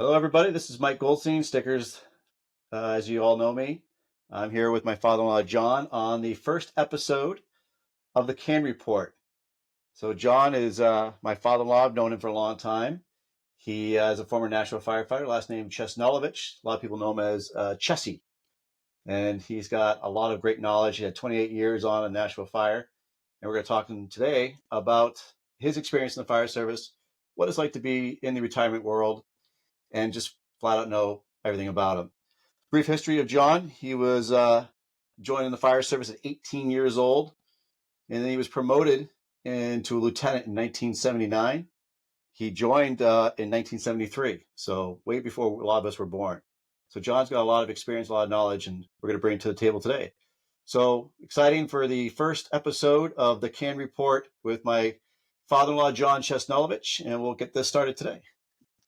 Hello, everybody. This is Mike Goldstein, Stickers, as you all know me. I'm here with my father-in-law, John, on the first episode of the C.A.N Report. So John is my father-in-law. I've known him for a long time. He is a former Nashua firefighter, last name Chesnulevich. A lot of people know him as Chessie. And he's got a lot of great knowledge. He had 28 years on a Nashua fire. And we're going to talk to him today about his experience in the fire service, what it's like to be in the retirement world, and just flat out know everything about him. Brief history of John. He was joining the fire service at 18 years old, and then he was promoted into a lieutenant in 1979. He joined in 1973, so way before a lot of us were born. So John's got a lot of experience, a lot of knowledge, and we're going to bring it to the table today. So exciting for the first episode of the C.A.N Report with my father-in-law, John Chesnulevich, and we'll get this started today.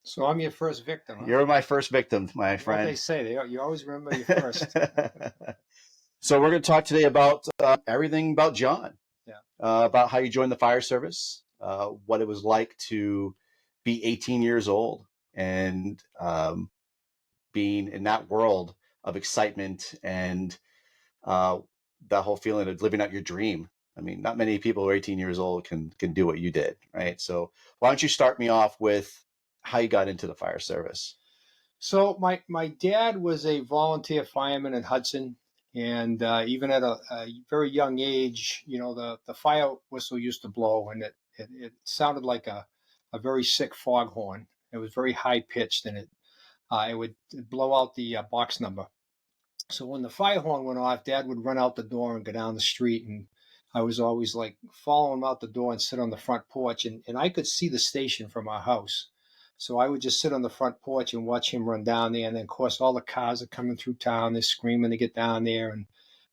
So I'm your first victim, huh? You're my first victim, my friend. What they say, you always remember your first. So we're going to talk today about everything about John. Yeah. About how you joined the fire service, what it was like to be 18 years old and being in that world of excitement and that whole feeling of living out your dream. I mean, not many people who are 18 years old can do what you did, right? So why don't you start me off with how you got into the fire service? So my dad was a volunteer fireman in Hudson, and even at a very young age, the fire whistle used to blow, and it sounded like a very sick foghorn. It was very high pitched, and it would blow out the box number. So when the fire horn went off, Dad would run out the door and go down the street, and I was always like following him out the door and sit on the front porch, and I could see the station from our house. So I would just sit on the front porch and watch him run down there, and then of course all the cars are coming through town. They're screaming to get down there, and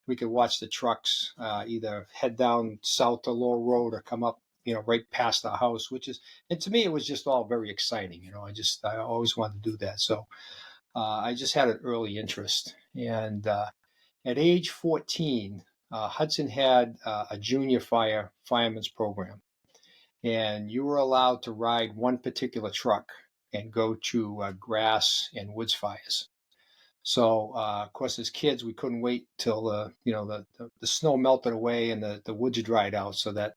we could watch the trucks either head down south to Laurel Road or come up, right past our house. And to me, it was just all very exciting. I always wanted to do that. So I just had an early interest. And at age 14, Hudson had a junior fireman's program. And you were allowed to ride one particular truck and go to grass and woods fires. So, of course, as kids, we couldn't wait till the snow melted away and the woods dried out, so that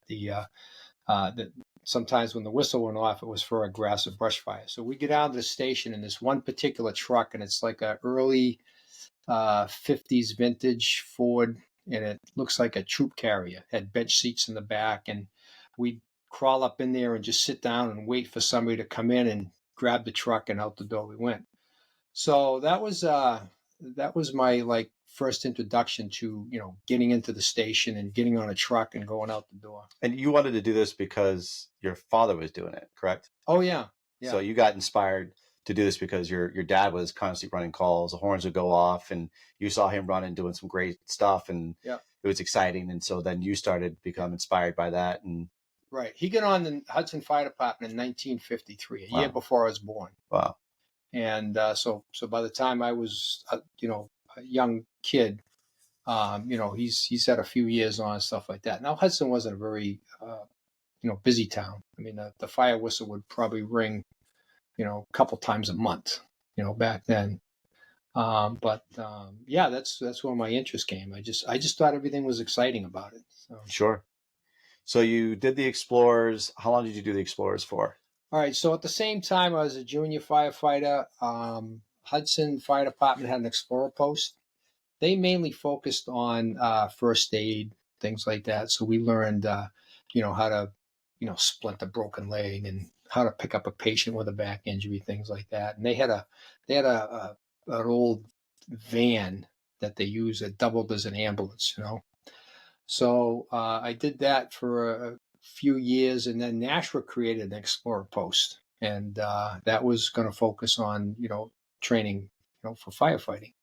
sometimes when the whistle went off, it was for a grass or brush fire. So we get out of the station in this one particular truck, and it's like a early 50s vintage Ford, and it looks like a troop carrier. It had bench seats in the back, and we'd crawl up in there and just sit down and wait for somebody to come in and grab the truck, and out the door we went. So that was my like first introduction to getting into the station and getting on a truck and going out the door. And you wanted to do this because your father was doing it, correct? Oh yeah, yeah. So you got inspired to do this because your dad was constantly running calls. The horns would go off, and you saw him running, doing some great stuff, and Yeah. it was exciting. And so then you started to become inspired by that. And Right. He got on the Hudson Fire Department in 1953, a year before I was born. Wow. And so by the time I was, a young kid, he's had a few years on and stuff like that. Now Hudson wasn't a very, busy town. I mean, the fire whistle would probably ring, a couple times a month, back then. Yeah, that's where my interest came. I just thought everything was exciting about it. So. Sure. So you did the Explorers. How long did you do the Explorers for? All right. So at the same time, I was a junior firefighter. Hudson Fire Department had an Explorer post. They mainly focused on first aid, things like that. So we learned, how to, splint a broken leg and how to pick up a patient with a back injury, things like that. And they had an old van that they used that doubled as an ambulance, So I did that for a few years, and then Nashua created an Explorer post, and that was going to focus on training for firefighting.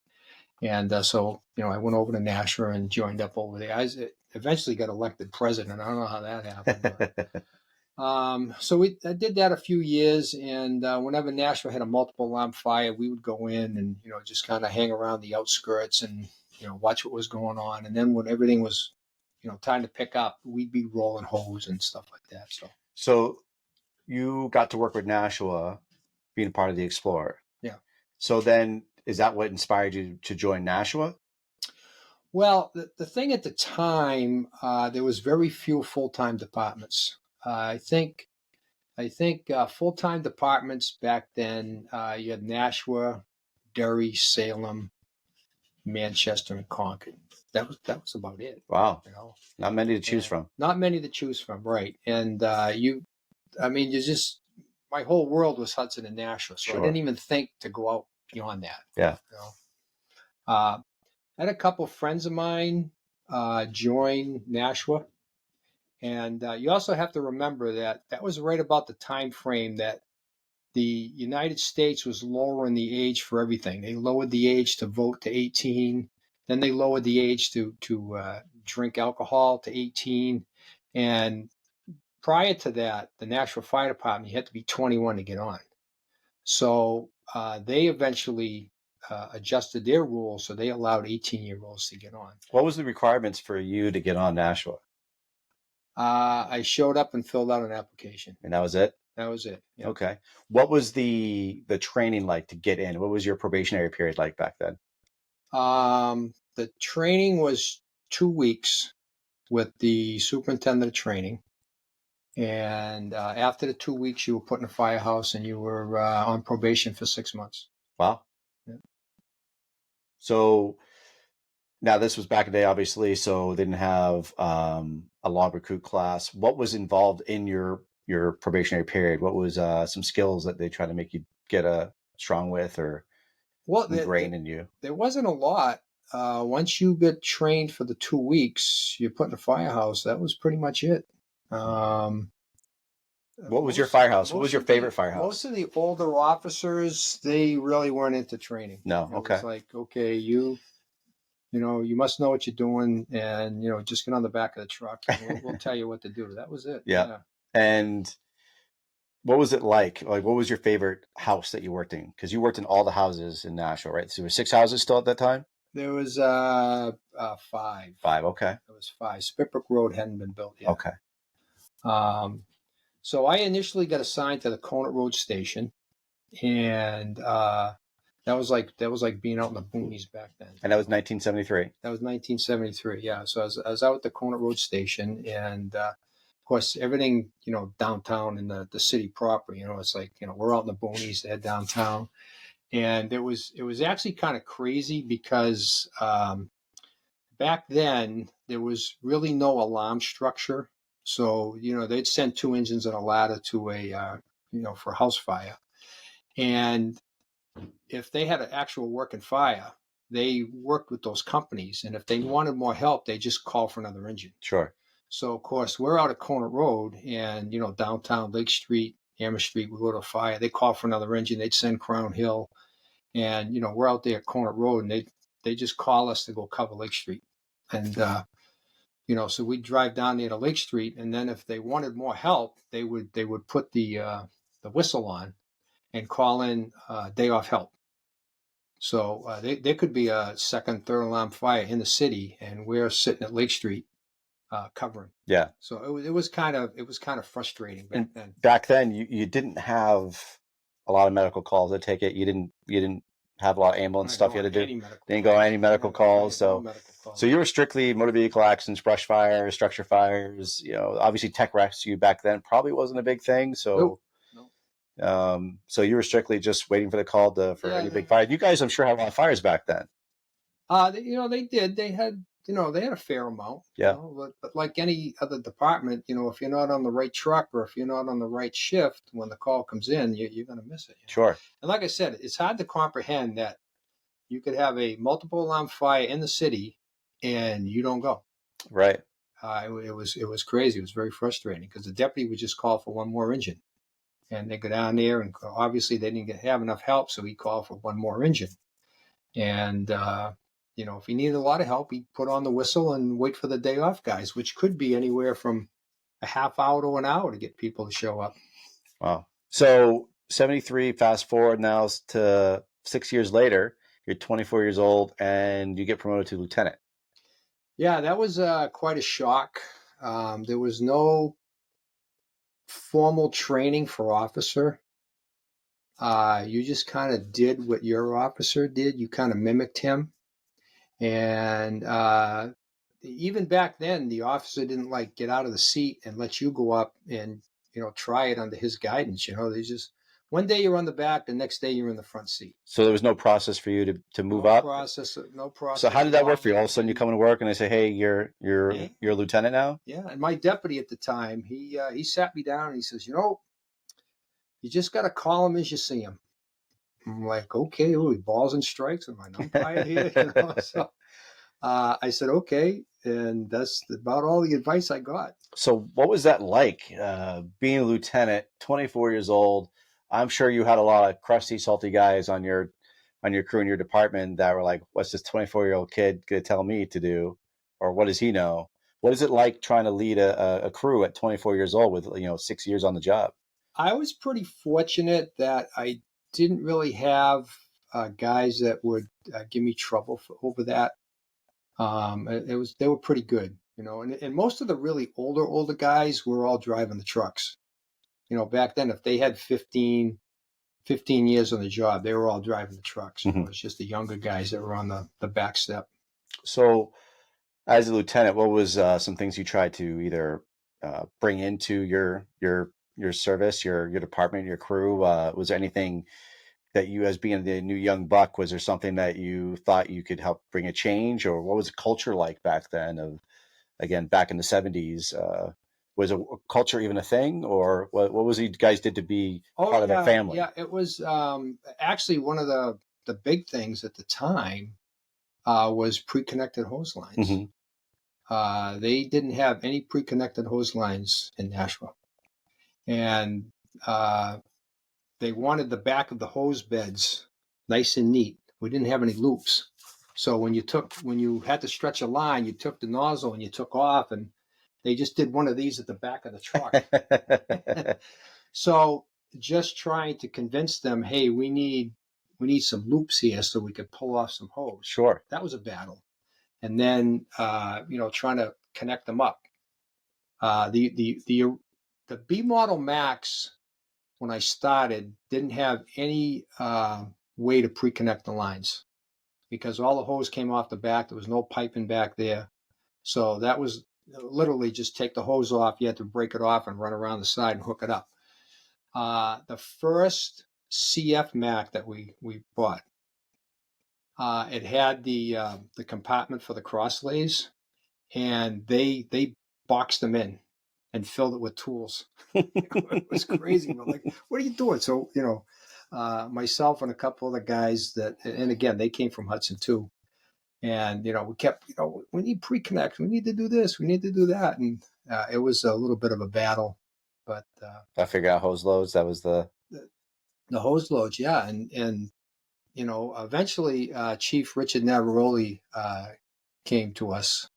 And so I went over to Nashua and joined up over there. I eventually got elected president. I don't know how that happened. So I did that a few years, and whenever Nashua had a multiple alarm fire, we would go in and just kind of hang around the outskirts and watch what was going on. And then when everything was time to pick up, we'd be rolling hose and stuff like that. So you got to work with Nashua being a part of the Explorer. Yeah. So then, is that what inspired you to join Nashua? Well, the thing at the time, there was very few full-time departments. I think full-time departments back then, you had Nashua, Derry, Salem, Manchester, and Concord. That was about it. Wow, You know, not many to choose and from. not many to choose from, right? And you just my whole world was Hudson and Nashua, so I Sure. didn't even think to go out beyond that. Yeah. You know, I had a couple of friends of mine join Nashua, and you also have to remember that that was right about the time frame that the United States was lowering the age for everything. They lowered the age to vote to 18. Then they lowered the age to drink alcohol to 18. And prior to that, the Nashua Fire Department, you had to be 21 to get on. So they eventually adjusted their rules, so they allowed 18-year-olds to get on. What was the requirements for you to get on Nashua? I showed up and filled out an application. And that was it? That was it. Yep. Okay. What was the training like to get in? What was your probationary period like back then? The training was 2 weeks with the superintendent of training. And after the 2 weeks, you were put in a firehouse and you were on probation for 6 months. Wow. Yeah. So now this was back in the day, obviously, so they didn't have a long recruit class. What was involved in your probationary period? What was some skills that they try to make you get strong with or Well, ingrain in you? there wasn't a lot. Once you get trained for the 2 weeks, you're put in a firehouse. That was pretty much it. What was your firehouse? What was your favorite firehouse? Most of the older officers, they really weren't into training. No. It Okay. was like, okay, you must know what you're doing, and just get on the back of the truck, and we'll tell you what to do. That was it. Yeah. And what was it like? Like, what was your favorite house that you worked in? Because you worked in all the houses in Nashua, right? So there were 6 houses still at that time? There was 5. 5, okay. There was 5. Spitbrook Road hadn't been built yet. Okay. So I initially got assigned to the Conant Road station, and that was like being out in the boonies back then. And that was 1973. That was 1973. Yeah. So I was out at the Conant Road station, and of course everything downtown in the city proper. It's like we're out in the boonies, they're downtown, and it was actually kind of crazy because back then there was really no alarm structure. So they'd send 2 engines and a ladder to a for a house fire, and if they had an actual working fire, they worked with those companies, and if they wanted more help, they just call for another engine. Sure. So of course we're out at Conant Road, and downtown Lake Street, Amherst Street, we go to a fire. They call for another engine. They'd send Crown Hill, and we're out there at Conant Road, and they just call us to go cover Lake Street, and so we'd drive down there to Lake Street, and then if they wanted more help, they would put the whistle on and call in day off help. So there could be a second, third alarm fire in the city, and we're sitting at Lake Street covering. Yeah. So it was kind of frustrating back then. Back then, you didn't have a lot of medical calls. I take it you didn't have a lot of ambulance stuff you had to do. Didn't go on any medical calls. So you were strictly motor vehicle accidents, brush fires, structure fires. Obviously tech rescue back then probably wasn't a big thing. So. Nope. So you were strictly just waiting for the call for any big fire. You guys, I'm sure, had a lot of fires back then. They did. They had a fair amount. Yeah. But like any other department, if you're not on the right truck or if you're not on the right shift when the call comes in, you're going to miss it. Sure. And like I said, it's hard to comprehend that you could have a multiple alarm fire in the city and you don't go. Right. It was crazy. It was very frustrating because the deputy would just call for one more engine. And they go down there, and obviously they didn't have enough help, so he called for one more engine. And if he needed a lot of help, he'd put on the whistle and wait for the day off guys, which could be anywhere from a half hour to an hour to get people to show up. Wow. So 73, fast forward now to 6 years later, you're 24 years old, and you get promoted to lieutenant. Yeah, that was quite a shock. There was no formal training for officer. you just kind of did what your officer did. You kind of mimicked him. And even back then, the officer didn't like get out of the seat and let you go up and, try it under his guidance. They just, one day you're on the back, the next day you're in the front seat. So there was no process for you to move No up? process. No process. So how did at that work all. for you? All of a sudden you come to work and they say, hey, you're Yeah. a lieutenant now? Yeah. And my deputy at the time, he sat me down and he says, you just got to call him as you see him. I'm like, okay, balls and strikes. Am I an umpire here? So I said, okay. And that's about all the advice I got. So what was that like, being a lieutenant, 24 years old? I'm sure you had a lot of crusty, salty guys on your crew in your department that were like, what's this 24-year-old kid going to tell me to do? Or what does he know? What is it like trying to lead a crew at 24 years old with 6 years on the job? I was pretty fortunate that I didn't really have guys that would give me trouble over that. They were pretty good, and most of the really older guys were all driving the trucks. Back then, if they had 15 years on the job, they were all driving the trucks. Mm-hmm. It's just the younger guys that were on the back step. So as a lieutenant, what was some things you tried to either bring into your service, your department, your crew? Was there anything that you, as being the new young buck, was there something that you thought you could help bring a change, or what was the culture like back then? Again, back in the 70s, was a culture even a thing, or what was it you guys did to be part of that family? Yeah, it was actually one of the big things at the time was pre-connected hose lines. Mm-hmm. They didn't have any pre-connected hose lines in Nashua, and they wanted the back of the hose beds nice and neat. We didn't have any loops, so when you had to stretch a line, you took the nozzle and you took off, and they just did one of these at the back of the truck. So just trying to convince them, hey, we need some loops here so we could pull off some hose. Sure. That was a battle. And then trying to connect them up. The B model Max, when I started, didn't have any way to pre-connect the lines because all the hose came off the back. There was no piping back there. So that was literally just take the hose off. You had to break it off and run around the side and hook it up. The first CF Mac that we bought, it had the compartment for the crosslays, and they boxed them in and filled it with tools. It was crazy. We're like, what are you doing? So myself and a couple of the guys and again, they came from Hudson too. And we kept, we need pre-connect. We need to do this. We need to do that. And it was a little bit of a battle, but I figured out hose loads. That was the hose loads, yeah. And eventually Chief Richard Navaroli came to us,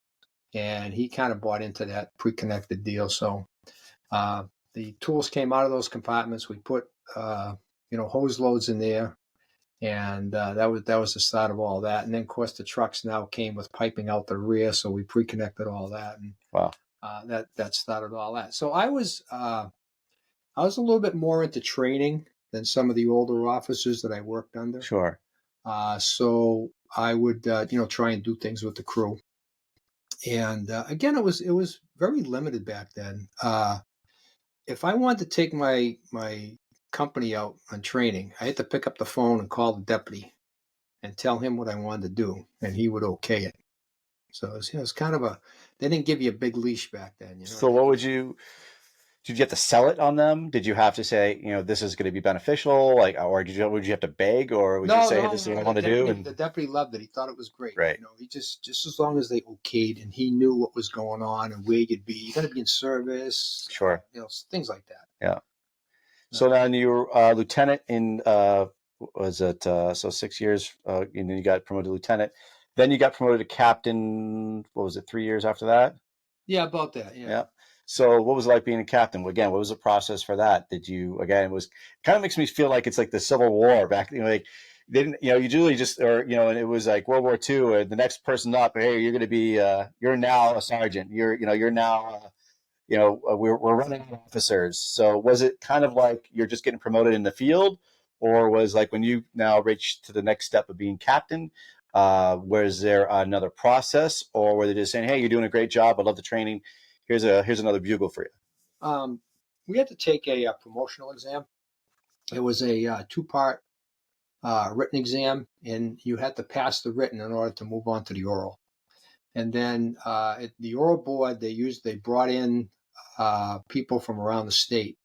and he kind of bought into that pre-connected deal. So the tools came out of those compartments. We put hose loads in there, and that was the start of all that. And then, of course, the trucks now came with piping out the rear, so we pre-connected all that, and wow. That started all that. So I was a little bit more into training than some of the older officers that I worked under. Sure. So I would try and do things with the crew. And again, it was very limited back then. If I wanted to take my company out on training, I had to pick up the phone and call the deputy and tell him what I wanted to do, and he would okay it. So it was kind of they didn't give you a big leash back then. So what did you have to sell it on them? Did you have to say, this is going to be beneficial? Like, or would you have to beg, or would you say, hey, this is what I want to do? And the deputy loved it. He thought it was great. Right. He just as long as they okayed and he knew what was going on and where you'd be. You're going to be in service. Sure. Things like that. Yeah. So then you were lieutenant in, was it, so 6 years, and then you got promoted to lieutenant. Then you got promoted to captain, what was it, 3 years after that? Yeah, about that, yeah. So what was it like being a captain? Again, what was the process for that? Did you, again, it was kind of makes me feel like it's like the Civil War back, like they didn't, you usually just, or, and it was like World War II, or the next person up, hey, you're going to be, you're now a sergeant. You're now, we're running officers. So was it kind of like you're just getting promoted in the field, or was like when you now reached to the next step of being captain, was there another process, or were they just saying, hey, you're doing a great job, I love the training, here's another bugle for you? We had to take a promotional exam. It was a two-part written exam, and you had to pass the written in order to move on to the oral. And then at the oral board, they brought in people from around the state,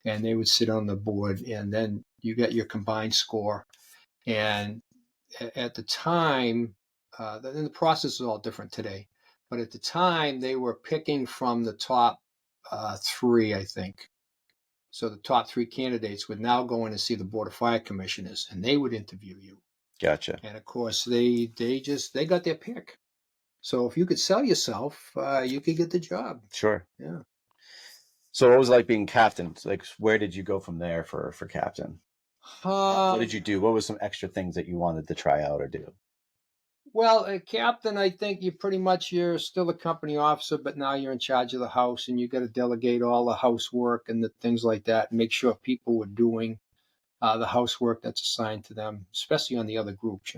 and they would sit on the board, and then you get your combined score. And at the time, and the process is all different today, but at the time they were picking from the top three, I think. So the top three candidates would now go in and see the Board of Fire Commissioners, and they would interview you. Gotcha. And of course, they got their pick. So if you could sell yourself, you could get the job. Sure. Yeah. So what was it like being captain? Like, where did you go from there for captain? What did you do? What was some extra things that you wanted to try out or do? Well, a captain, I think you're still a company officer, but now you're in charge of the house, and you got to delegate all the housework and the things like that, and make sure people were doing the housework that's assigned to them, especially on the other groups.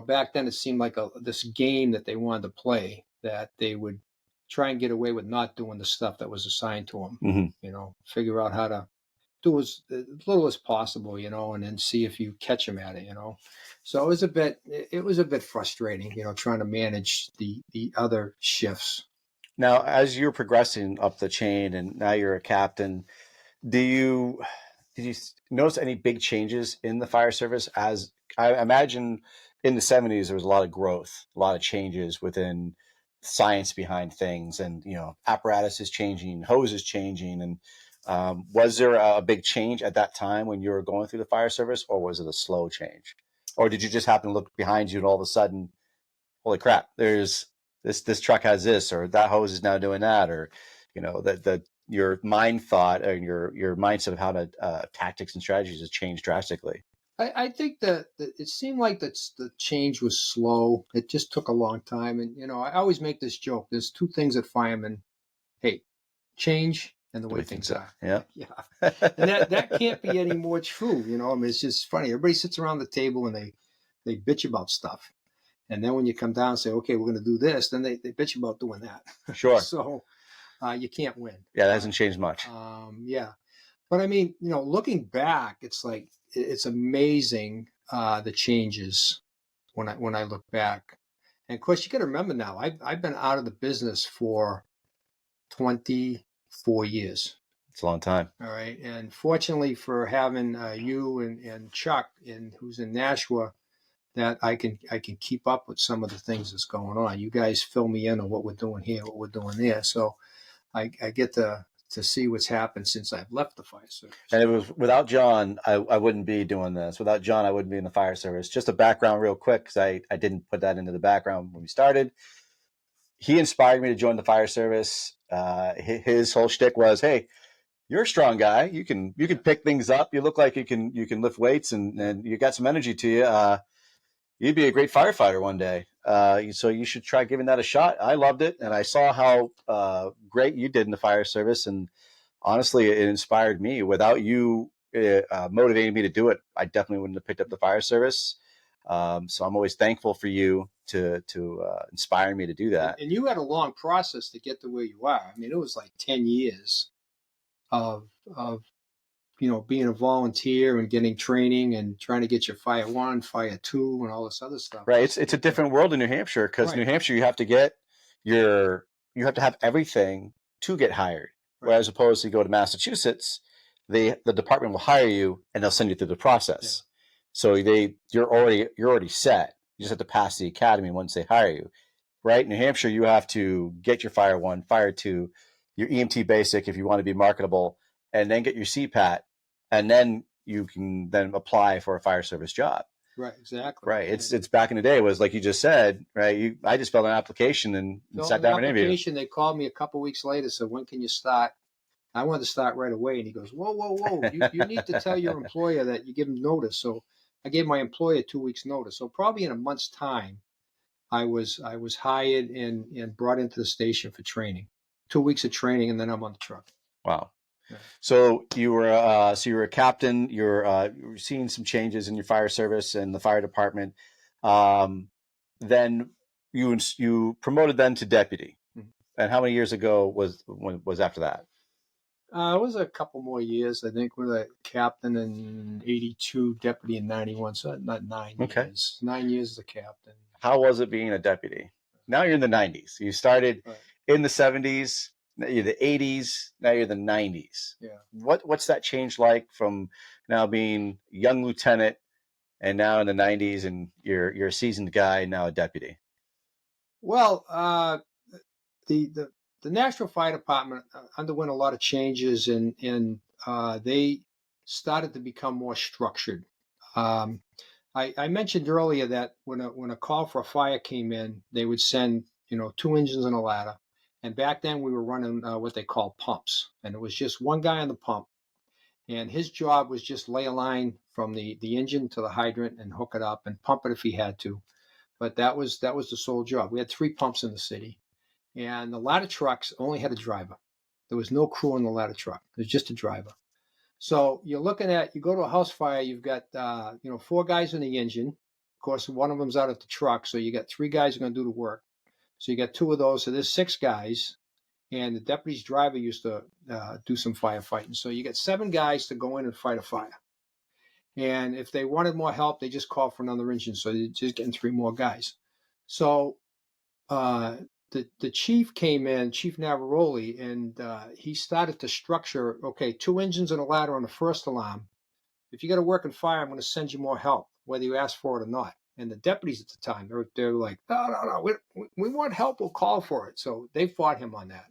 Back then it seemed like this game that they wanted to play, that they would try and get away with not doing the stuff that was assigned to them. Mm-hmm. Figure out how to do as little as possible, and then see if you catch them at it. So it was a bit frustrating, trying to manage the other shifts. Now, as you're progressing up the chain and now you're a captain, did you notice any big changes in the fire service? As I imagine in the 70s, there was a lot of growth, a lot of changes within science behind things, and apparatus is changing, hoses changing, and was there a big change at that time when you were going through the fire service, or was it a slow change, or did you just happen to look behind you and all of a sudden, holy crap, there's this truck has this, or that hose is now doing that, or that your mind thought and your mindset of how to tactics and strategies has changed drastically? I think that it seemed like the change was slow. It just took a long time. And, I always make this joke. There's two things that firemen hate: change and the way things are. Yeah. Yeah. And that can't be any more true. It's just funny. Everybody sits around the table and they bitch about stuff. And then when you come down and say, okay, we're going to do this, then they bitch about doing that. Sure. So you can't win. Yeah, that hasn't changed much. Yeah. But I mean, looking back, it's like, it's amazing the changes when I look back. And of course, you got to remember now, I've been out of the business for 24 years. It's a long time. All right. And fortunately for having you and Chuck, who's in Nashua, that I can keep up with some of the things that's going on. You guys fill me in on what we're doing here, what we're doing there. So I get to see what's happened since I've left the fire service. And it was without John, I wouldn't be doing this. Without John, I wouldn't be in the fire service. Just a background real quick, because I didn't put that into the background when we started. He inspired me to join the fire service. His whole shtick was, hey, you're a strong guy. You can pick things up. You look like you can lift weights, and you got some energy to you. You'd be a great firefighter one day. So you should try giving that a shot. I loved it, and I saw how great you did in the fire service, and honestly, it inspired me. Without you motivating me to do it, I definitely wouldn't have picked up the fire service. So I'm always thankful for you to inspire me to do that. And you had a long process to get to where you are. I mean, it was like 10 years of being a volunteer and getting training and trying to get your Fire 1, Fire 2, and all this other stuff. Right. It's a different world in New Hampshire, because New Hampshire, you have to have everything to get hired. Right. Whereas opposed to go to Massachusetts, the department will hire you and they'll send you through the process. Yeah. So you're already set. You just have to pass the academy once they hire you. Right. In New Hampshire, you have to get your Fire 1, Fire 2, your EMT basic if you want to be marketable, and then get your CPAT, and then you can then apply for a fire service job. Right, exactly. Right. It's back in the day, it was like you just said, right? I just filled an application and sat down for an interview. They called me a couple of weeks later, said, when can you start? I wanted to start right away. And he goes, whoa. You need to tell your employer that you give them notice. So I gave my employer 2 weeks notice. So probably in a month's time, I was hired and brought into the station for training. 2 weeks of training, and then I'm on the truck. Wow. Yeah. So you were a captain. You were seeing some changes in your fire service and the fire department. Then you promoted then to deputy. Mhm. And how many years ago was after that? It was a couple more years, I think, with a captain in '82, deputy in '91. So not 9 years. 9 years as a captain. How was it being a deputy? Now you're in the 90s. You started Right. in the 70s. Now you're the 80s. Now you're the 90s. Yeah. What's that change like from now being young lieutenant and now in the 90s, and you're a seasoned guy, now a deputy? Well, the Nashua Fire Department underwent a lot of changes, and they started to become more structured. Um, I mentioned earlier that when a call for a fire came in, they would send 2 engines and a ladder, and back then we were running what they call pumps, and it was just one guy on the pump, and his job was just lay a line from the engine to the hydrant and hook it up and pump it if he had to. But that was the sole job. We had 3 pumps in the city, and the ladder trucks only had a driver. There was no crew on the ladder truck. It was just a driver. So you're looking at, you go to a house fire, you've got 4 guys in the engine. Of course, one of them's out at the truck, so you got 3 guys who are going to do the work. So you got 2 of those, so there's 6 guys, and the deputy's driver used to do some firefighting. So you got 7 guys to go in and fight a fire. And if they wanted more help, they just called for another engine. So you're just getting 3 more guys. So the chief came in, Chief Navaroli, and he started to structure, okay, 2 engines and a ladder on the first alarm. If you got to work in fire, I'm going to send you more help, whether you ask for it or not. And the deputies at the time, they're like, no, we want help, we'll call for it. So they fought him on that.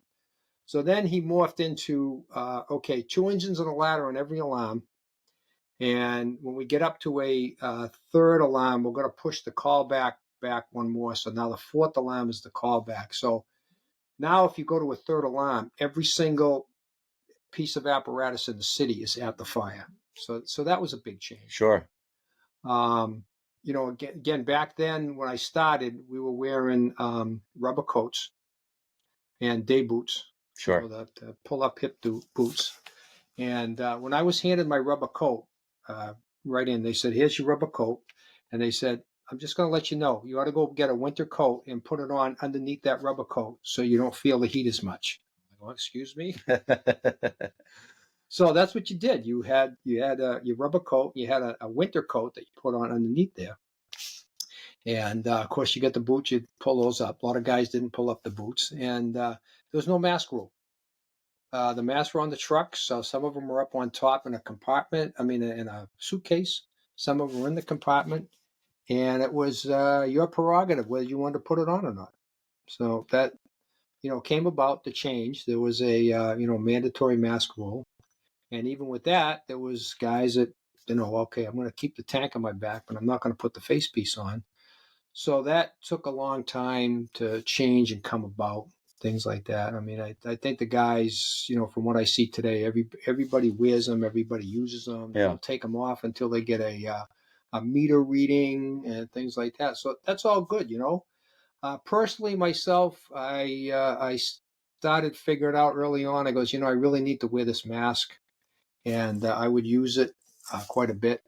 So then he morphed into, okay, 2 engines and a ladder on every alarm. And when we get up to a third alarm, we're going to push the call back one more. So now the fourth alarm is the call back. So now if you go to a third alarm, every single piece of apparatus in the city is at the fire. So that was a big change. Sure. Again, back then when I started, we were wearing rubber coats and day boots. Sure. The pull-up hip boots. And when I was handed my rubber coat, right in, they said, "Here's your rubber coat," and they said, "I'm just going to let you know, you ought to go get a winter coat and put it on underneath that rubber coat so you don't feel the heat as much." I'm like, "Well, excuse me." So that's what you did. You had your rubber coat. You had a winter coat that you put on underneath there, and of course you get the boots. You pull those up. A lot of guys didn't pull up the boots, and there was no mask rule. The masks were on the truck, so some of them were up on top in a compartment. I mean, in a suitcase. Some of them were in the compartment, and it was your prerogative whether you wanted to put it on or not. So that came about the change. There was a mandatory mask rule, and even with that, there was guys that okay, I'm going to keep the tank on my back, but I'm not going to put the face piece on. So that took a long time to change and come about, things like that. I mean, I think the guys, from what I see today, everybody wears them, everybody uses them. They don't take them off until they get a meter reading and things like that. So that's all good, Personally, myself, I started figuring out early on. I goes, I really need to wear this mask, and I would use it quite a bit.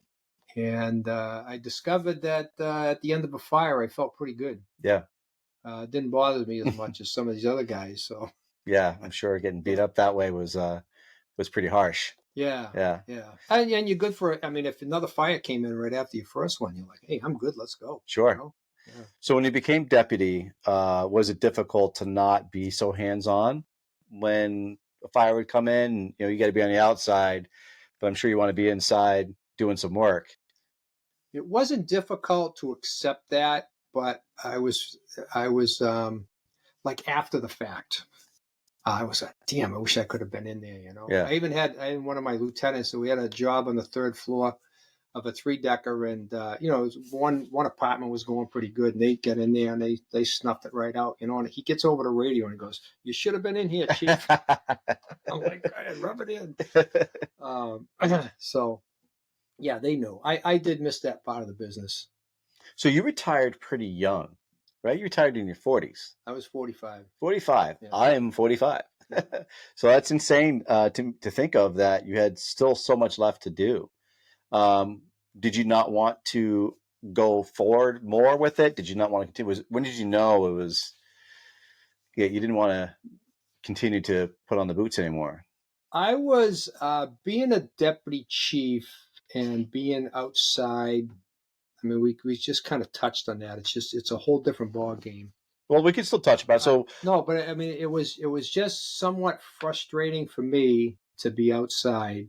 And I discovered that at the end of a fire, I felt pretty good. Yeah. It didn't bother me as much as some of these other guys. So yeah, I'm sure getting beat up that way was pretty harsh. yeah. And you're good for it. I mean, if another fire came in right after your first one, you're like, hey, I'm good. Let's go. Sure. Yeah. So when you became deputy, was it difficult to not be so hands-on when a fire would come in? You got to be on the outside, but I'm sure you want to be inside doing some work. It wasn't difficult to accept that, but I was like after the fact. I was like, damn, I wish I could have been in there, Yeah. I had one of my lieutenants, so we had a job on the 3rd floor of a 3-decker, and one apartment was going pretty good, and they get in there and they snuffed it right out, and he gets over the radio and he goes, "You should have been in here, Chief." I'm like, rub it in. So yeah, they knew. I did miss that part of the business. So you retired pretty young, right? You retired in your 40s. I was 45. 45. Yeah. I am 45. So that's insane to think of, that you had still so much left to do. Did you not want to go forward more with it? Did you not want to continue? When did you know it was? Yeah, you didn't want to continue to put on the boots anymore. I was being a deputy chief and being outside. I mean, we just kind of touched on that. It's a whole different ball game. Well, we can still touch about it. So no, but I mean, it was just somewhat frustrating for me to be outside.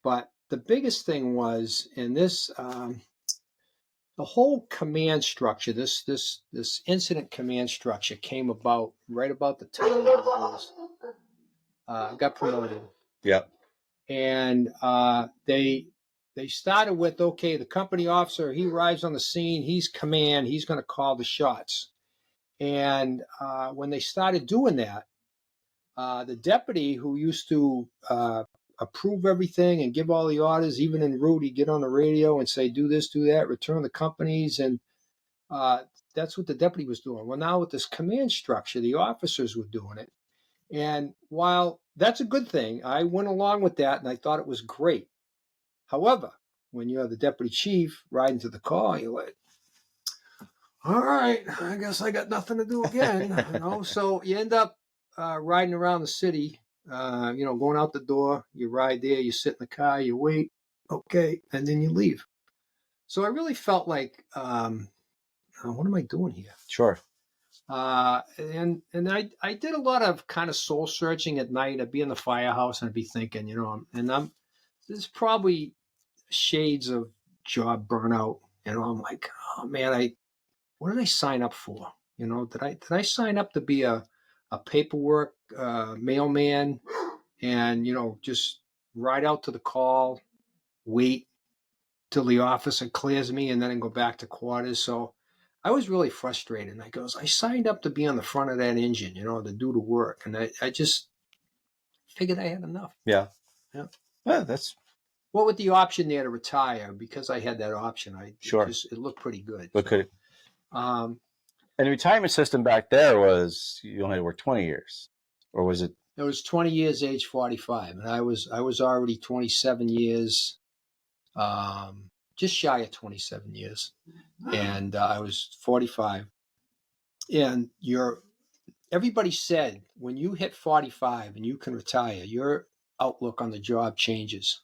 But the biggest thing was in this, the whole command structure. This incident command structure came about right about the time I was got promoted. Yeah. And they started with, okay, the company officer, he arrives on the scene, he's command, he's going to call the shots. And when they started doing that, the deputy who used to approve everything and give all the orders, even en route, he'd get on the radio and say, do this, do that, return the companies. And that's what the deputy was doing. Well, now with this command structure, the officers were doing it. And while that's a good thing, I went along with that and I thought it was great. However, when you're the deputy chief riding to the car, you're like, all right, I guess I got nothing to do again. So you end up riding around the city, going out the door, you ride there, you sit in the car, you wait, okay, and then you leave. So I really felt like, what am I doing here? Sure. And I did a lot of kind of soul searching at night. I'd be in the firehouse and I'd be thinking, there's probably shades of job burnout. I'm like, oh man, what did I sign up for? Did I sign up to be a paperwork mailman and just ride out to the call, wait till the officer clears me, and then go back to quarters? So I was really frustrated. And I signed up to be on the front of that engine, to do the work. And I just figured I had enough. Yeah. Yeah. That's. Well, with the option there to retire, because I had that option, Sure. it looked pretty good. And the retirement system back there was you only had to work 20 years, or was it? It was 20 years, age 45, and I was already 27 years, just shy of 27 years, and I was 45. And everybody said when you hit 45 and you can retire, your outlook on the job changes,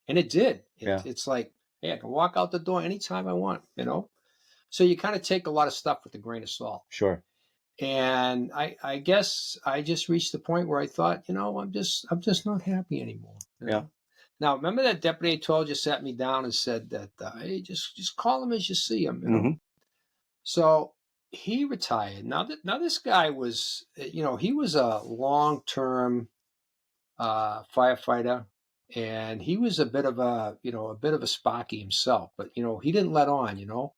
and it did. It's like, hey, I can walk out the door anytime I want, So you kind of take a lot of stuff with a grain of salt. Sure. And I guess I just reached the point where I thought, I'm just not happy anymore. Yeah. Now, remember that deputy I told you sat me down and said that, hey, just call him as you see him. Mm-hmm. So he retired. Now this guy was, he was a long-term firefighter, and he was a bit of a Sparky himself, but he didn't let on.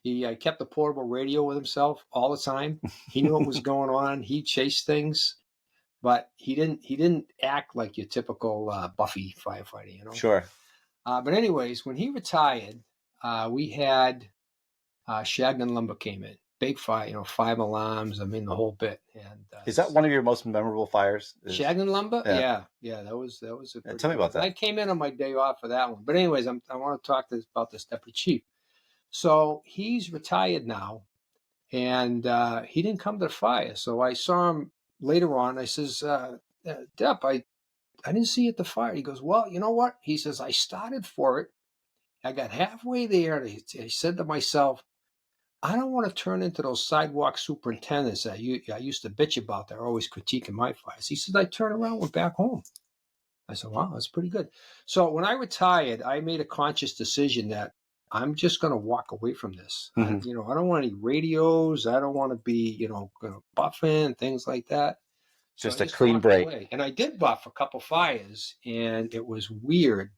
He kept a portable radio with himself all the time. He knew what was going on. He chased things, but he didn't act like your typical Buffy firefighter. Sure. But anyways, when he retired, we had C.A.N. Lumber came in. Big fire, 5 alarms. I mean, the whole bit. And is that one of your most memorable fires? C.A.N. Lumber? Yeah. That was a tell me about that. I came in on my day off for that one. But anyways, I want to talk about this deputy chief. So he's retired now, and he didn't come to the fire. So I saw him later on. I says, Dep, I didn't see you at the fire. He goes, well, you know what? He says, I started for it. I got halfway there. And I said to myself, I don't want to turn into those sidewalk superintendents that I used to bitch about. They're always critiquing my fires. He says, I turned around, went back home. I said, wow, that's pretty good. So when I retired, I made a conscious decision that I'm just going to walk away from this. Mm-hmm. I don't want any radios. I don't want to be, buffing, things like that. So just a clean break. Away. And I did buff a couple fires, and it was weird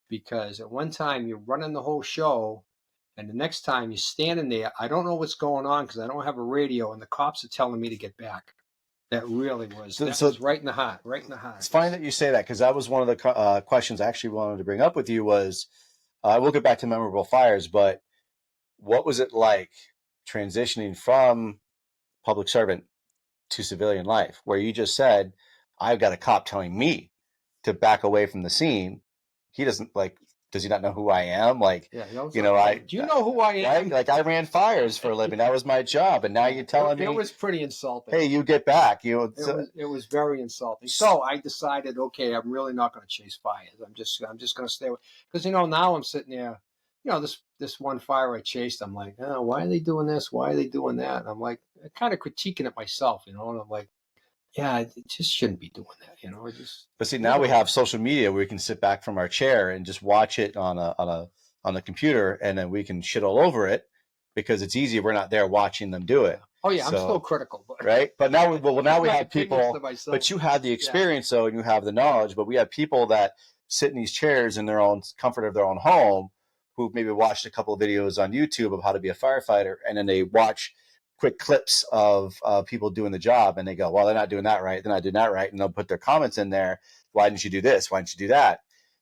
because at one time you're running the whole show, and the next time you're standing there, I don't know what's going on because I don't have a radio, and the cops are telling me to get back. That really was. That was right in the heart. Right in the heart. It's funny that you say that because that was one of the questions I actually wanted to bring up with you was, we'll get back to memorable fires, but what was it like transitioning from public servant to civilian life, where you just said, I've got a cop telling me to back away from the scene. He doesn't like. Does he not know who I am? Like, Yeah, he was you like, know, "Hey, do you know who I am?" right? Like I ran fires for a living. That was my job, and now you're telling It me, was pretty insulting. hey, you get back. You know, It was very insulting. So I decided, okay, I'm really not going to chase fires. I'm just going to stay away, because now I'm sitting there, this one fire I chased. I'm like, oh, why are they doing this? Why are they doing that? And I'm like, kind of critiquing it myself, and I'm like, yeah, it just shouldn't be doing that, But see, leave now it we alone. have social media where we can sit back from our chair and just watch it on the computer, and then we can shit all over it because it's easy. We're not there watching them do it. Oh yeah, I'm still So critical, but right, but now now we my have opinions to people. myself. But you have the Yeah, experience, though, and you have the knowledge. But we have people that sit in these chairs in their own comfort of their own home, who maybe watched a couple of videos on YouTube of how to be a firefighter, and then they watch quick clips of people doing the job, and they go, well, they're not doing that right, they're not doing that right, and they'll put their comments in there. Why didn't you do this? Why didn't you do that?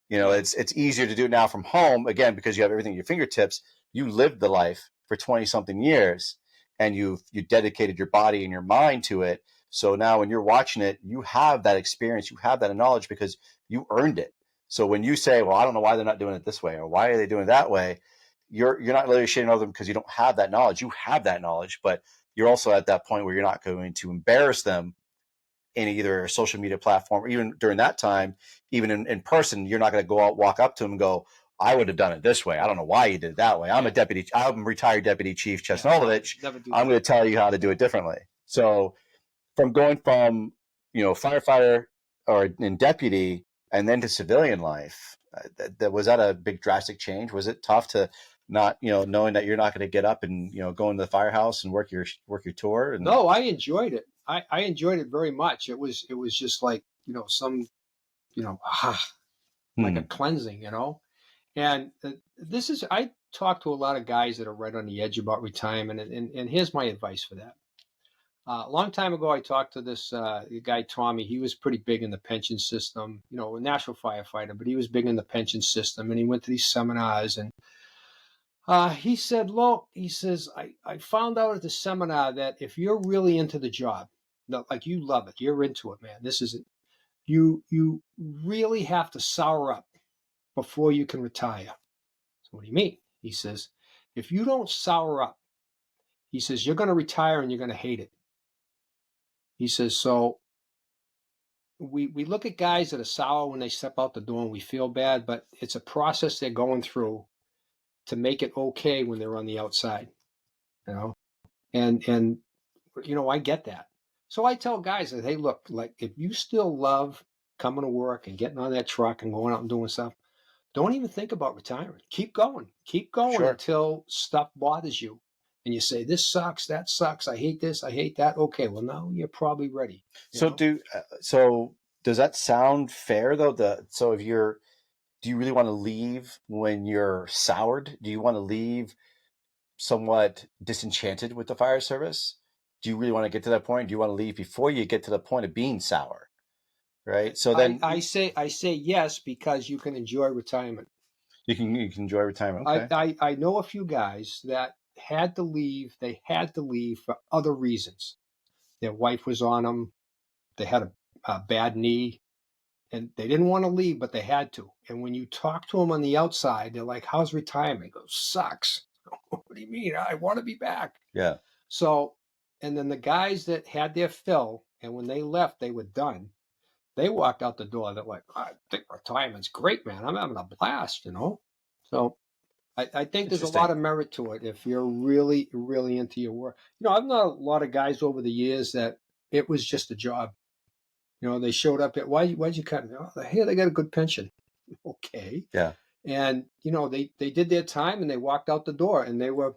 You know, yeah, it's easier to do it now from home, again, because you have everything at your fingertips. You lived the life for 20 something years, and you dedicated your body and your mind to it. So now when you're watching it, you have that experience, you have that knowledge because you earned it. So when you say, well, I don't know why they're not doing it this way, or why are they doing it that way, you're not really shitting on them because you don't have that knowledge. You have that knowledge, but you're also at that point where you're not going to embarrass them in either a social media platform, or even during that time, even in person, you're not going to go out, walk up to them and go, I would have done it this way. I don't know why you did it that way. I'm I'm retired Deputy Chief Chesnulevich. never do I'm that. going to tell you how to do it differently. So from going from, firefighter or in deputy and then to civilian life, was that a big drastic change? Was it tough to not, knowing that you're not going to get up and, go into the firehouse and work your tour? And No, I enjoyed it. I enjoyed it very much. It was just like some like a hmm, cleansing. And this is I talk to a lot of guys that are right on the edge about retirement, and here's my advice for that. A long time ago, I talked to this guy Tommy. He was pretty big in the pension system, a Nashua firefighter, but he was big in the pension system, and he went to these seminars. And he said, "Look," he says, I found out at the seminar that if you're really into the job, like you love it, you're into it, man. This is it. You really have to sour up before you can retire." So what do you mean? He says, if you don't sour up, he says, you're going to retire and you're going to hate it. He says, so we look at guys that are sour when they step out the door and we feel bad, but it's a process they're going through to make it okay when they're on the outside, you know? And I get that. So I tell guys that, hey, look, like if you still love coming to work and getting on that truck and going out and doing stuff, don't even think about retiring. Keep going sure. until stuff bothers you. And you say, this sucks, that sucks, I hate this, I hate that. Okay, well, now you're probably ready. You So know, does that sound fair though? Do you really want to leave when you're soured? Do you want to leave somewhat disenchanted with the fire service? Do you really want to get to that point? Do you want to leave before you get to the point of being sour? Right. So I, then I say I say yes because you can enjoy retirement. you can enjoy retirement. I, Okay. I, I know a few guys that had to leave. They had to leave for other reasons. Their wife was on them. They had a bad knee, and they didn't want to leave, but they had to. And when you talk to them on the outside, they're like, "How's retirement?" He goes, "Sucks." What do you mean? I want to be back. Yeah. So, and then the guys that had their fill, and when they left, they were done. They walked out the door. They're like, "I think retirement's great, man. I'm having a blast." So I think there's a lot Interesting. of merit to it if you're really, really into your work. I've known a lot of guys over the years that it was just a job. They showed up at why'd you cut? Oh, hey, they got a good pension. Okay. Yeah. And they did their time and they walked out the door and they were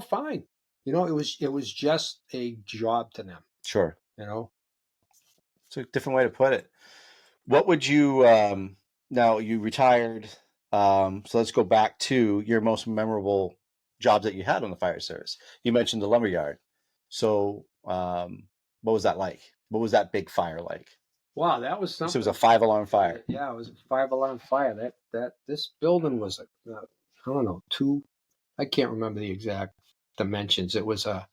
fine. It was just a job to them. Sure. You know. It's a different way to put it. What would you now you retired, so let's go back to your most memorable jobs that you had on the fire service. You mentioned the lumberyard. So what was that like? What was that big fire like? Wow, that was You said it was a something. 5 alarm fire. Yeah, it was a 5 alarm fire. That this building was I don't know, two. I can't remember the exact dimensions. It was a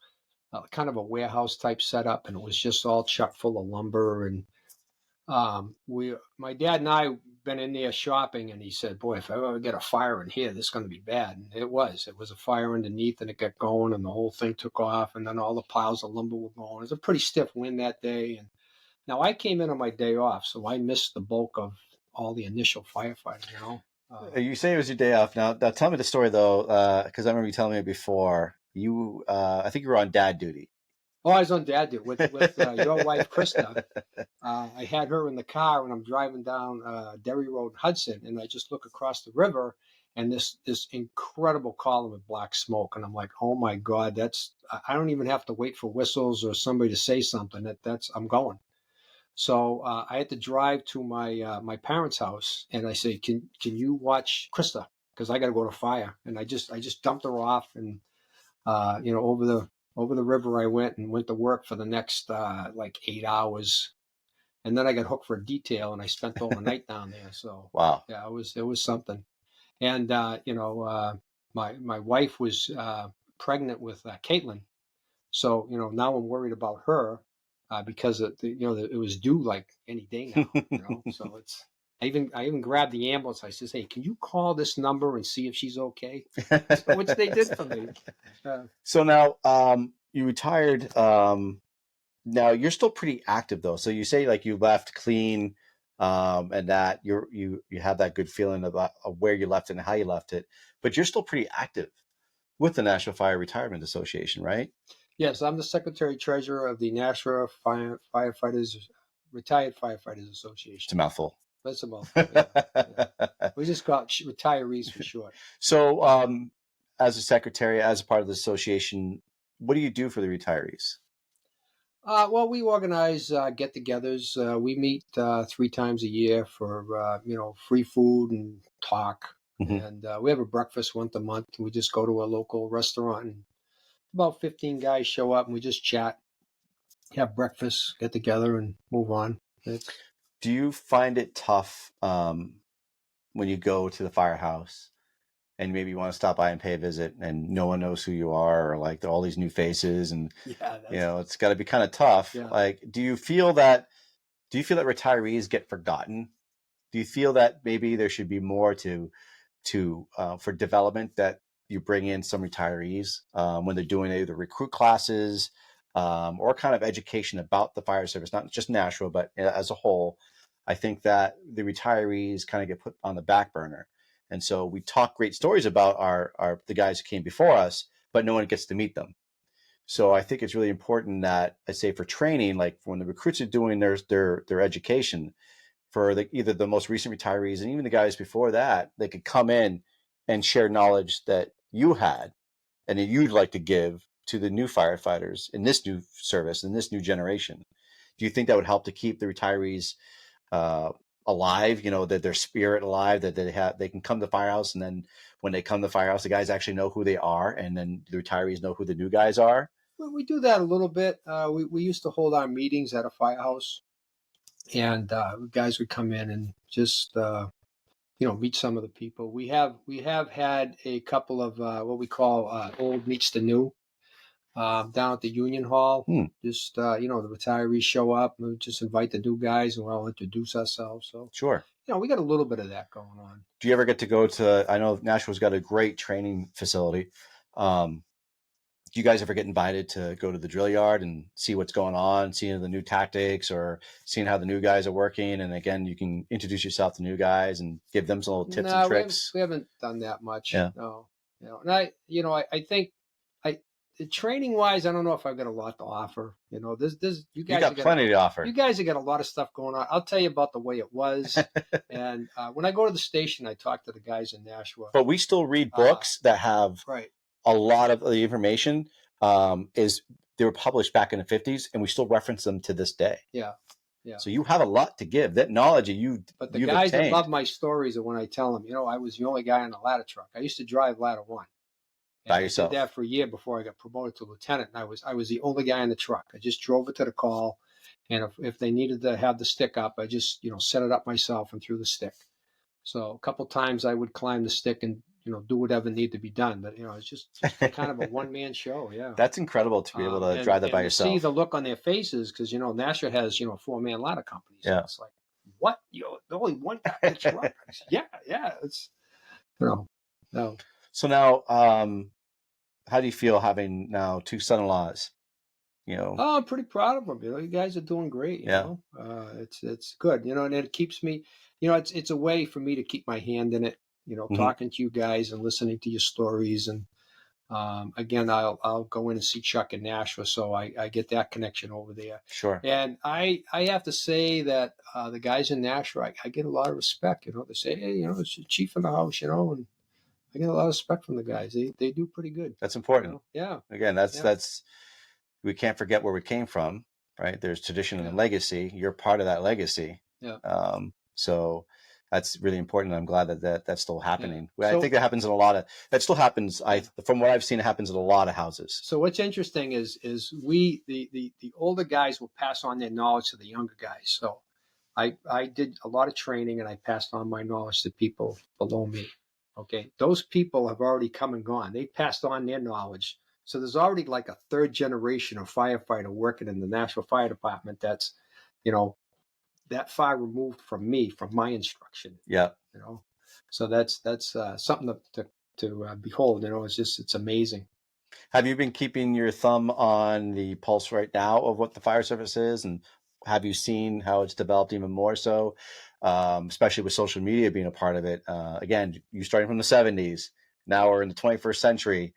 kind of a warehouse type setup, and it was just all chock full of lumber. And My dad and I been in there shopping, and he said, "Boy, if I ever get a fire in here, this is going to be bad." And it was. It was a fire underneath, and it got going, and the whole thing took off, and then all the piles of lumber were going. It was a pretty stiff wind that day, and now I came in on my day off, so I missed the bulk of all the initial firefighting. You say it was your day off. Now tell me the story though, because I remember you telling me before. I think you were on dad duty. Oh, I was on dad duty with your wife, Krista. I had her in the car when I'm driving down Derry Road, Hudson, and I just look across the river, and this incredible column of black smoke, and I'm like, oh my God, I don't even have to wait for whistles or somebody to say something. I'm going. So I had to drive to my parents' house, and I say, can you watch Krista, because I got to go to fire, and I just dumped her off, and over the river I went to work for the next like 8 hours, and then I got hooked for a detail, and I spent all the night down there. So Wow. yeah, it was something. And my wife was pregnant with Caitlin, so now I'm worried about her because it was due like any day now. So I even grabbed the ambulance. I says, "Hey, can you call this number and see if she's okay?" So, which they did for me. So now you retired. Now you're still pretty active though. So you say like you left clean, and that you have that good feeling about where you left it and how you left it, but you're still pretty active with the National Fire Retirement Association, right? Yes, I'm the secretary treasurer of the Nashua Retired Firefighters It's a Association. mouthful. That's a mouthful. Yeah. We just call it retirees for short. So, as a secretary, as a part of the association, what do you do for the retirees? Well, we organize get-togethers. We meet 3 times a year for free food and talk, Mhm. and we have a breakfast once a month. We just go to a local restaurant, and about 15 guys show up, and we just chat, have breakfast, get together, and move on. Do you find it tough when you go to the firehouse and maybe you want to stop by and pay a visit and no one knows who you are, or like all these new faces, and Yeah, it's got to be kind of tough. yeah. Like, do you feel that retirees get forgotten? Do you feel that maybe there should be more for development, that you bring in some retirees when they're doing either recruit classes or kind of education about the fire service, not just Nashua, but as a whole? I think that the retirees kind of get put on the back burner. And so we talk great stories about the guys who came before us, but no one gets to meet them. So I think it's really important that, I say, for training, like when the recruits are doing their education, for either the most recent retirees and even the guys before that, they could come in and share knowledge that you had and that you'd like to give to the new firefighters in this new service, in this new generation. Do you think that would help to keep the retirees uh, alive? That their spirit alive, that they can come to the firehouse, and then when they come to the firehouse, the guys actually know who they are, and then the retirees know who the new guys are. Well, we do that a little bit. We used to hold our meetings at a firehouse, and guys would come in and just meet some of the people. We have had a couple of what we call old meets the new down at the Union Hall. Hmm. Just the retirees show up, and we just invite the new guys, and we'll all introduce ourselves. So Sure. we got a little bit of that going on. Do you ever get to go to? I know Nashua's got a great training facility. Do you guys ever get invited to go to the drill yard and see what's going on, seeing the new tactics, or seeing how the new guys are working? And again, you can introduce yourself to new guys and give them some little tips and tricks. We haven't done that much. Yeah. No, and I think training wise, I don't know if I've got a lot to offer. This you guys got plenty to offer. You guys have got a lot of stuff going on. I'll tell you about the way it was. And when I go to the station, I talk to the guys in Nashua. But we still read books that have right. a lot of the information. They were published back in the 50s, and we still reference them to this day. Yeah. Yeah. So you have a lot to give. That knowledge But the you've guys obtained. that love my stories are when I tell them, I was the only guy on the ladder truck. I used to drive ladder one. By yourself. I did that for a year before I got promoted to lieutenant, and I was the only guy in the truck. I just drove it to the call, and if they needed to have the stick up, I just set it up myself and threw the stick. So a couple times I would climb the stick and do whatever needed to be done, but it's just kind of a one-man show. Yeah, that's incredible to be able to drive that by yourself. See the look on their faces, because Nashua has 4-man ladder companies. Yeah, it's like, what? Only one guy in the truck? I said, yeah. It's no. So now, how do you feel having now two son-in-laws? Oh, I'm pretty proud of them. You guys are doing great. Yeah. It's good. And it keeps me. It's a way for me to keep my hand in it. Hmm. Talking to you guys and listening to your stories. And again, I'll go in and see Chuck in Nashua, so I get that connection over there. Sure. And I have to say that the guys in Nashua, I get a lot of respect. They say, hey, it's the chief in the house, and I get a lot of respect from the guys. They do pretty good. That's important. Yeah. Again, that's we can't forget where we came from, right? There's tradition and legacy. You're part of that legacy. Yeah. So that's really important. I'm glad that's still happening. Yeah. I think that happens in that still happens. From what I've seen, it happens in a lot of houses. So what's interesting is we, the older guys will pass on their knowledge to the younger guys. So I did a lot of training and I passed on my knowledge to people below me. Okay. Those people have already come and gone. They passed on their knowledge. So there's already like a third generation of firefighter working in the Nashua Fire Department that's, that far removed from me, from my instruction. Yeah. So that's something to behold. It's amazing. Have you been keeping your thumb on the pulse right now of what the fire service is, and have you seen how it's developed even more so, especially with social media being a part of it? Again, you starting from the 70s, now we're in the 21st century,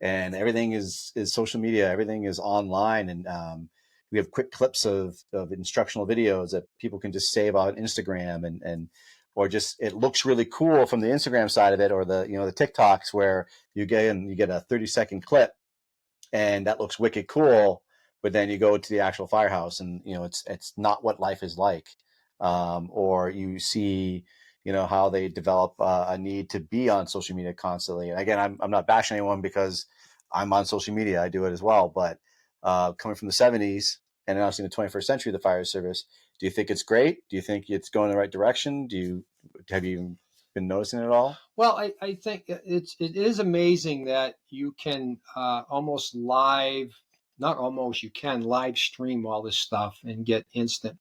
and everything is social media. Everything is online, and we have quick clips of instructional videos that people can just save on Instagram, and or just it looks really cool from the Instagram side of it, or the the TikToks where you get a 30-second clip and that looks wicked cool, but then you go to the actual firehouse and it's not what life is like. Or you see how they develop a need to be on social media constantly. And again, I'm not bashing anyone because I'm on social media, I do it as well, but coming from the 70s and now seeing the 21st century, the fire service, do you think it's great? Do you think it's going in the right direction? Have you been noticing it at all? Well, I think it is amazing that you can almost not almost, you can live stream all this stuff and get instant.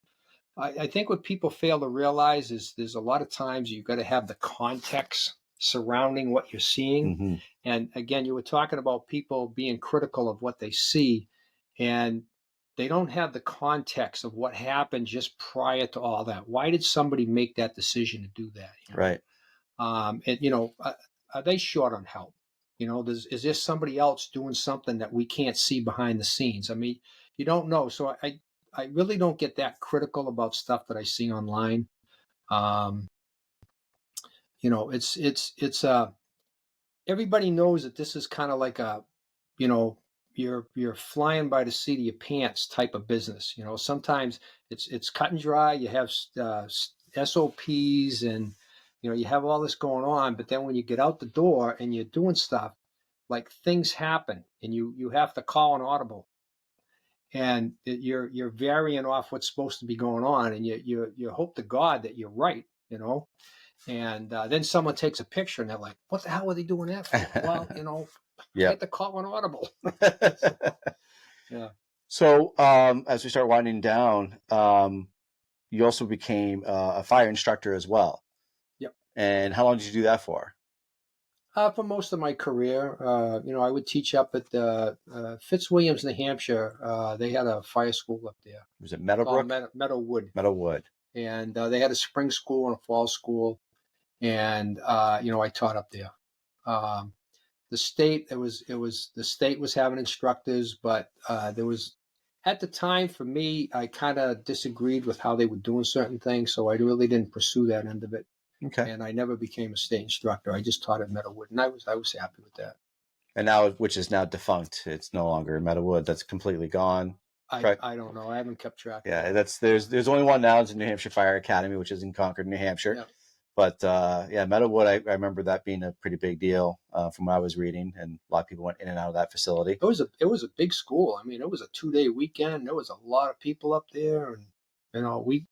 I think what people fail to realize is there's a lot of times you've got to have the context surrounding what you're seeing. Mm-hmm. And again, you were talking about people being critical of what they see, and they don't have the context of what happened just prior to all that. Why did somebody make that decision to do that? Right. Are they short on help? Is there somebody else doing something that we can't see behind the scenes? I mean, you don't know. So I really don't get that critical about stuff that I see online. Um, it's everybody knows that this is kind of like you know, you're flying by the seat of your pants type of business. Sometimes it's cut and dry. You have SOPs and you have all this going on, but then when you get out the door and you're doing stuff, like things happen and you have to call an audible and you're varying off what's supposed to be going on, and you hope to God that you're right. And then someone takes a picture and they're like, what the hell are they doing that for? Well, I had to call an audible. Yeah. So as we start winding down, you also became a fire instructor as well. Yep. And how long did you do that for? For most of my career, I would teach up at the Fitzwilliams, New Hampshire. They had a fire school up there. Was it Meadowbrook? Meadowwood. Meadowwood. And they had a spring school and a fall school. And, I taught up there. The state, the state was having instructors, but there was, at the time for me, I kind of disagreed with how they were doing certain things. So I really didn't pursue that end of it. Okay. And I never became a state instructor. I just taught at Meadowwood, and I was happy with that. And now, which is now defunct, it's no longer Meadowwood. That's completely gone. I don't know. I haven't kept track. Yeah, there's only one now. It's the New Hampshire Fire Academy, which is in Concord, New Hampshire. Yeah. But Meadowwood, I remember that being a pretty big deal from what I was reading, and a lot of people went in and out of that facility. It was a big school. I mean, it was a 2-day weekend. There was a lot of people up there, and we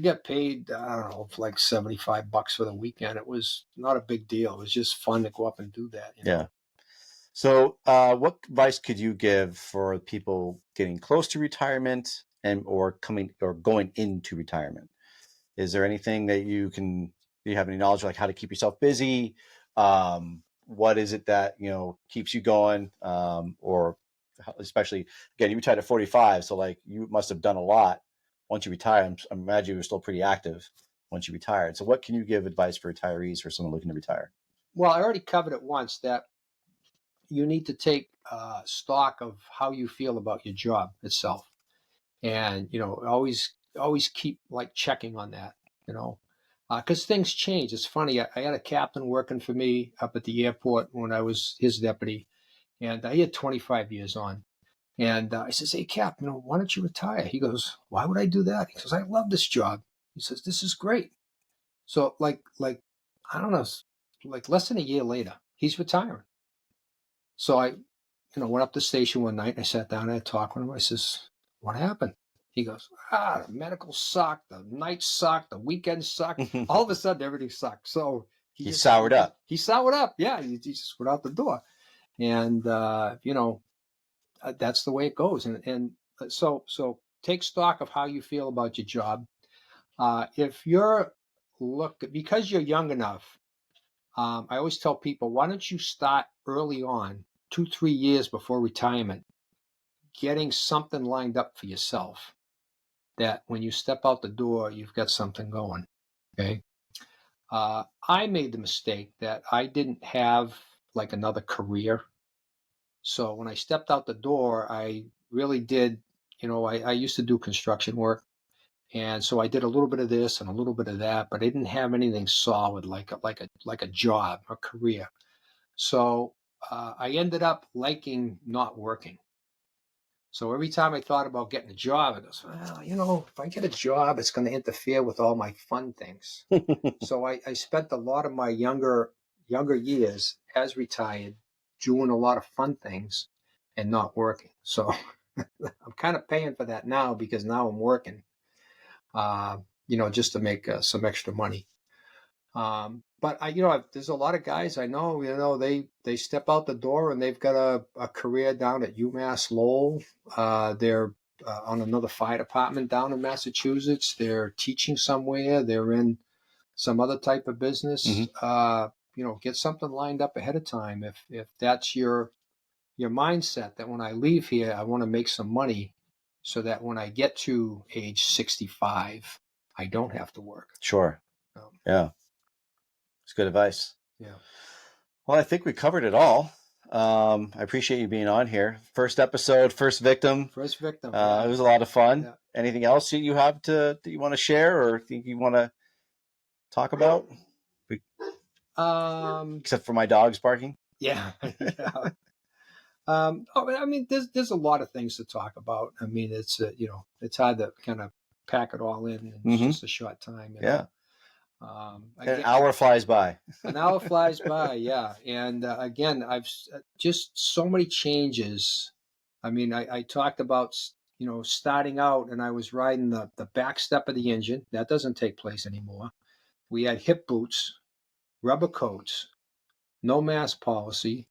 got paid, I don't know, like $75 for the weekend. It was not a big deal. It was just fun to go up and do that. Yeah. So what advice could you give for people getting close to retirement or going into retirement? Is there anything that do you have any knowledge like how to keep yourself busy? What is it that, keeps you going? Or especially, again, you retired at 45. So like you must have done a lot once you retired. I imagine you were still pretty active once you retired. So what can you give advice for retirees, for someone looking to retire? Well, I already covered it once that you need to take stock of how you feel about your job itself, and always keep like checking on that, because things change. It's funny. I had a captain working for me up at the airport when I was his deputy, and he had 25 years on. And I says, "Hey, Cap, why don't you retire?" He goes, "Why would I do that?" He says, "I love this job." He says, "This is great." So like I don't know, like less than a year later, he's retiring. So I went up the station one night and I sat down and I talked with him. I says, "What happened?" He goes, "The medical sucked, the nights sucked, the weekends sucked. All of a sudden, everything sucked." So He soured up. He soured up. Yeah, he just went out the door. And, that's the way it goes. So take stock of how you feel about your job. If you're because you're young enough, I always tell people, why don't you start early on, 2, 3 years before retirement, getting something lined up for yourself that when you step out the door, you've got something going. Okay. I made the mistake that I didn't have like another career. So when I stepped out the door, I really did, I used to do construction work. And so I did a little bit of this and a little bit of that, but I didn't have anything solid like a job, a career. So I ended up liking not working. So every time I thought about getting a job, I goes, well, if I get a job, it's going to interfere with all my fun things. So I spent a lot of my younger years as retired doing a lot of fun things and not working. So I'm kind of paying for that now because now I'm working, just to make some extra money. But there's a lot of guys I know, they step out the door and they've got a career down at UMass Lowell. They're on another fire department down in Massachusetts. They're teaching somewhere. They're in some other type of business. Get something lined up ahead of time. If that's your mindset that when I leave here, I want to make some money so that when I get to age 65, I don't have to work. Sure. Yeah. It's good advice. Yeah. Well, I think we covered it all. I appreciate you being on here. First episode, first victim. Yeah. It was a lot of fun. Yeah. Anything else that you have that you want to share or think you want to talk about? Except for my dogs barking. Yeah. Yeah. I mean, there's a lot of things to talk about. I mean, it's it's hard to kind of pack it all in just a short time. Yeah. Again, an hour flies by. An hour flies by. Yeah. And again, I've just so many changes. I mean, I talked about starting out, and I was riding the back step of the engine. That doesn't take place anymore. We had hip boots, rubber coats, no mask policy.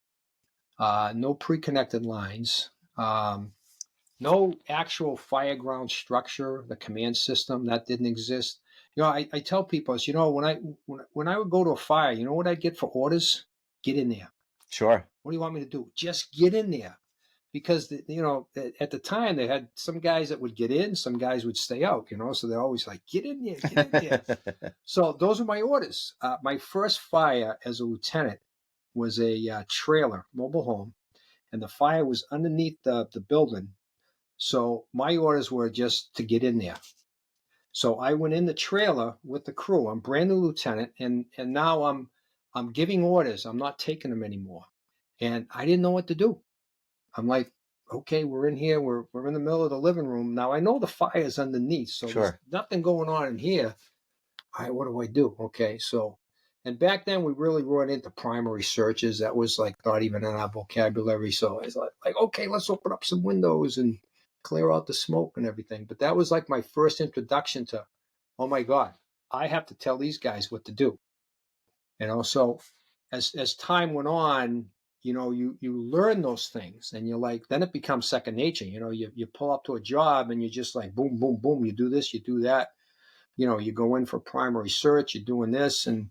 No pre-connected lines, no actual fire ground structure, the command system that didn't exist. I tell people, when I would go to a fire, you know what I get for orders? Get in there. Sure. What do you want me to do? Just get in there. Because, at the time they had some guys that would get in, some guys would stay out, so they're always like, get in there, get in there. So those are my orders. My first fire as a lieutenant was a trailer, mobile home, and the fire was underneath the building. So my orders were just to get in there. So I went in the trailer with the crew. I'm brand new lieutenant, and now I'm giving orders. I'm not taking them anymore. And I didn't know what to do. I'm like, okay, we're in here. We're in the middle of the living room. Now I know the fire's underneath, so there's nothing going on in here. All right, what do I do? Okay, so, and back then we really run into primary searches. That was like not even in our vocabulary. So it's like, okay, let's open up some windows and clear out the smoke and everything. But that was like my first introduction to, oh my God, I have to tell these guys what to do. So as time went on, you learn those things, and you're like, then it becomes second nature. You pull up to a job and you're just like, boom, boom, boom. You do this, you do that. you go in for primary search, you're doing this, and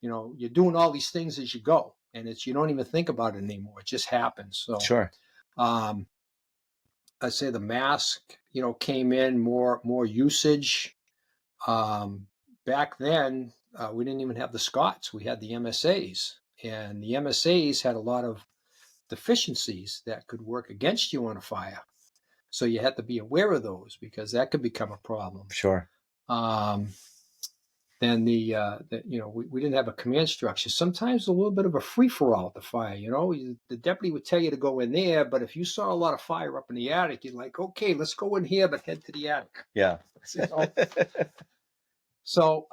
you're doing all these things as you go, and you don't even think about it anymore. It just happens. So, Sure. I'd say the mask, came in more usage. Back then, we didn't even have the Scots. We had the MSAs, and the MSAs had a lot of deficiencies that could work against you on a fire. So you had to be aware of those because that could become a problem. Sure. Then we didn't have a command structure. Sometimes a little bit of a free for all at the fire. The deputy would tell you to go in there, but if you saw a lot of fire up in the attic, you're like, okay, let's go in here, but head to the attic. Yeah. So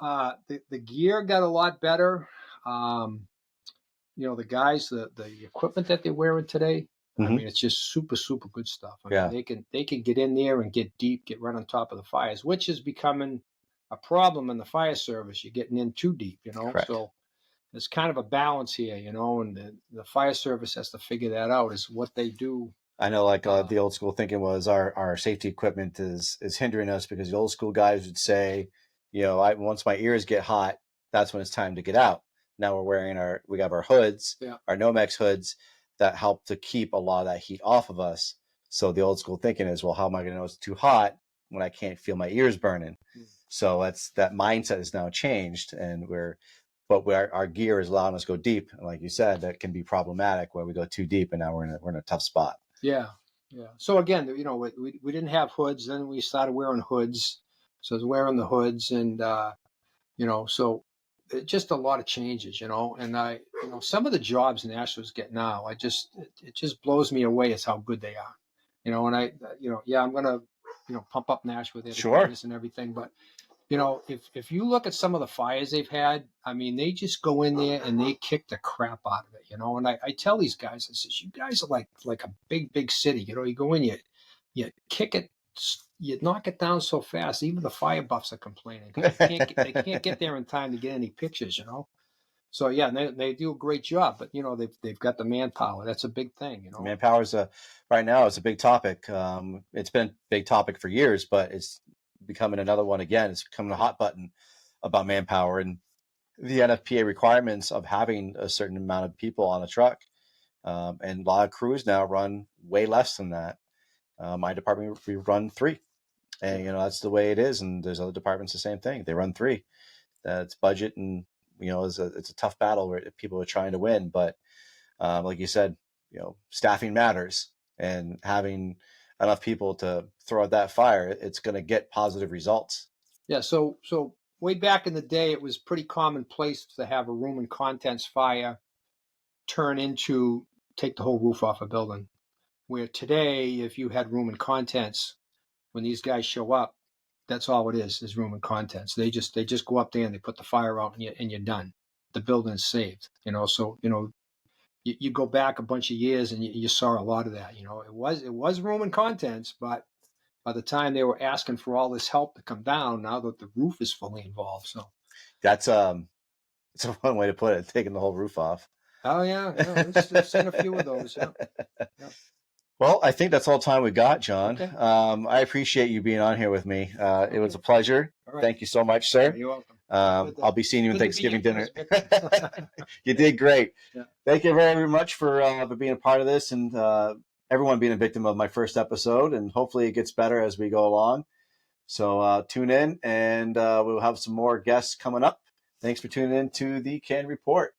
the gear got a lot better. The guys, the equipment that they're wearing today, I mean, it's just super, super good stuff. I mean, they can get in there and get deep, get right on top of the fires, which is becoming a problem in the fire service. You're getting in too deep, Correct. So there's kind of a balance here, and the fire service has to figure that out, is what they do. I know, like the old school thinking was our safety equipment is hindering us, because the old school guys would say, once my ears get hot, that's when it's time to get out. Now we're wearing we have our hoods, our Nomex hoods, that help to keep a lot of that heat off of us. So the old school thinking is, well, how am I going to know it's too hot when I can't feel my ears burning? So that mindset is now changed, and our gear is allowing us to go deep. And like you said, that can be problematic where we go too deep, and now we're in a tough spot. Yeah. So again, we didn't have hoods. Then we started wearing hoods. So I was wearing the hoods, and so just a lot of changes, and some of the jobs Nashua's get now, it just blows me away as how good they are, and I'm gonna, pump up Nashua, their departments and everything, but if you look at some of the fires they've had, I mean, they just go in there and they kick the crap out of it, and I tell these guys, I says, you guys are like a big city, you go in, you kick it, you knock it down so fast. Even the fire buffs are complaining. They can't get there in time to get any pictures, So yeah, they do a great job, but they've got the manpower. That's a big thing, Manpower is right now it's a big topic. It's been a big topic for years, but it's becoming another one again. It's becoming a hot button about manpower and the NFPA requirements of having a certain amount of people on a truck. And a lot of crews now run way less than that. My department, we run 3, and that's the way it is. And there's other departments the same thing. They run 3. That's budget, and it's a tough battle where people are trying to win. But like you said, staffing matters, and having enough people to throw out that fire, it's going to get positive results. Yeah. So way back in the day, it was pretty commonplace to have a room and contents fire turn into take the whole roof off a building. Where today, if you had room and contents, when these guys show up, that's all it is room and contents. They just go up there and they put the fire out, and you're done. The building's saved. So you go back a bunch of years and you saw a lot of that. It was room and contents, but by the time they were asking for all this help to come down, now that the roof is fully involved. So that's it's a one way to put it, taking the whole roof off. Oh yeah, I've seen a few of those. Yeah. Well, I think that's all the time we got, John. Okay. I appreciate you being on here with me. It was a pleasure. Right. Thank you so much, sir. You're welcome. I'll be seeing you in Thanksgiving dinner. You did great. Yeah. Thank you very much for being a part of this, and everyone being a victim of my first episode. And hopefully it gets better as we go along. So tune in, and we'll have some more guests coming up. Thanks for tuning in to the C.A.N Report.